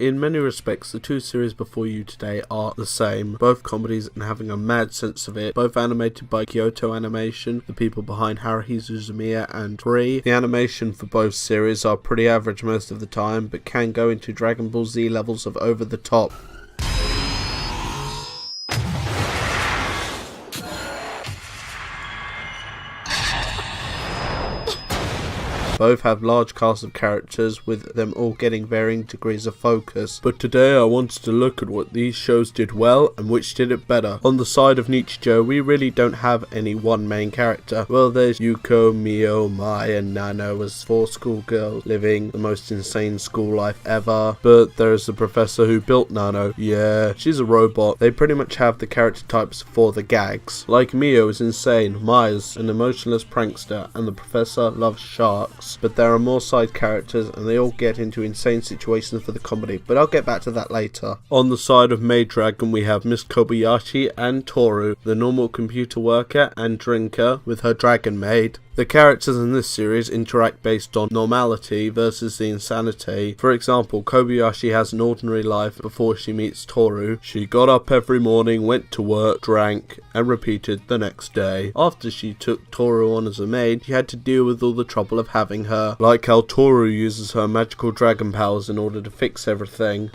In many respects, the two series before you today are the same, both comedies and having a mad sense of it, both animated by Kyoto Animation, the people behind Haruhi Suzumiya and Free. The animation for both series are pretty average most of the time, but can go into Dragon Ball Z levels of over the top. Both have large casts of characters, with them all getting varying degrees of focus. But today I wanted to look at what these shows did well and which did it better. On the side of Nichijou, we really don't have any one main character. Well, there's Yuko, Mio, Mai and Nano as 4 schoolgirls living the most insane school life ever. But there's the professor who built Nano. Yeah, she's a robot. They pretty much have the character types for the gags. Like Mio is insane, Mai's an emotionless prankster, and the professor loves sharks. But there are more side characters and they all get into insane situations for the comedy, but I'll get back to that later. On the side of Maid Dragon we have Miss Kobayashi and Toru, the normal computer worker and drinker with her dragon maid. The characters in this series interact based on normality versus the insanity. For example, Kobayashi has an ordinary life before she meets Toru. She got up every morning, went to work, drank, and repeated the next day. After she took Toru on as a maid, she had to deal with all the trouble of having her. Like how Toru uses her magical dragon powers in order to fix everything.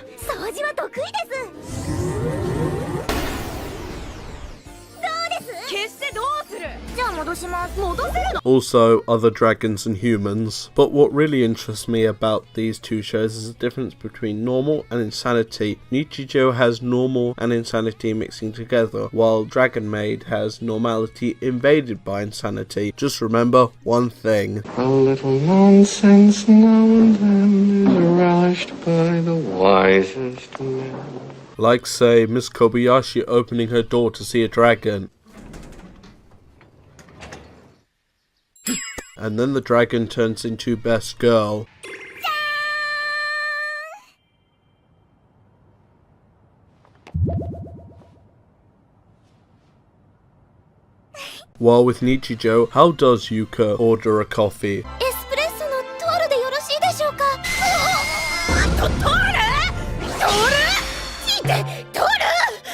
Also, other dragons and humans. But what really interests me about these two shows is the difference between normal and insanity. Nichijou has normal and insanity mixing together, while Dragon Maid has normality invaded by insanity. Just remember one thing. A little nonsense now and then is relished by the wisest men. Like, say, Miss Kobayashi opening her door to see a dragon. And then the dragon turns into best girl. While with Nichijou, how does Yuka order a coffee?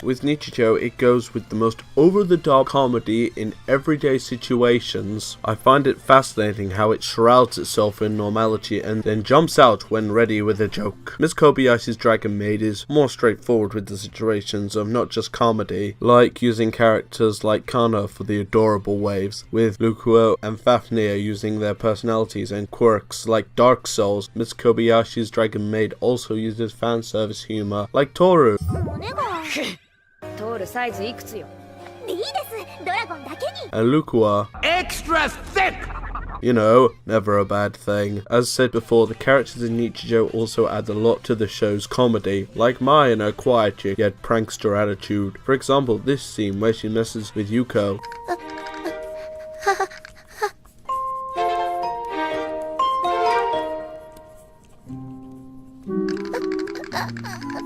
With Nichijou, it goes with the most over-the-top comedy in everyday situations. I find it fascinating how it shrouds itself in normality and then jumps out when ready with a joke. Miss Kobayashi's Dragon Maid is more straightforward with the situations of not just comedy, like using characters like Kana for the adorable waves, with Lukuo and Fafnir using their personalities and quirks like Dark Souls. Miss Kobayashi's Dragon Maid also uses fan service humor, like Toru. And Lukuo, extra thick! You know, never a bad thing. As said before, the characters in Nichijou also add a lot to the show's comedy, like Mai and her quiet yet prankster attitude. For example, this scene where she messes with Yuko.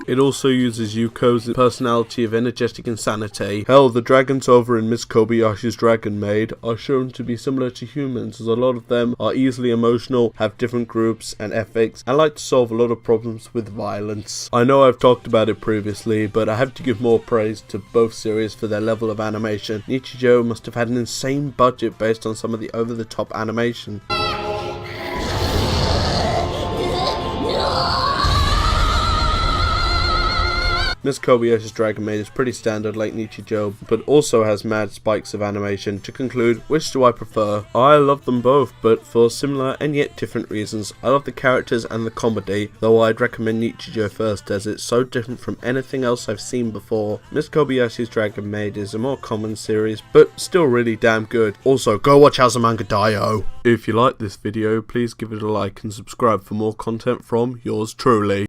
It also uses Yuko's personality of energetic insanity. Hell, the dragons over in Miss Kobayashi's Dragon Maid are shown to be similar to humans, as a lot of them are easily emotional, have different groups and ethics, and like to solve a lot of problems with violence. I know I've talked about it previously, but I have to give more praise to both series for their level of animation. Nichijou must have had an insane budget based on some of the over-the-top animation. Miss Kobayashi's Dragon Maid is pretty standard like Nichijou, but also has mad spikes of animation. To conclude, which do I prefer? I love them both, but for similar and yet different reasons. I love the characters and the comedy, though I'd recommend Nichijou first as it's so different from anything else I've seen before. Miss Kobayashi's Dragon Maid is a more common series, but still really damn good. Also, go watch Azumanga Daioh! If you like this video, please give it a like and subscribe for more content from yours truly.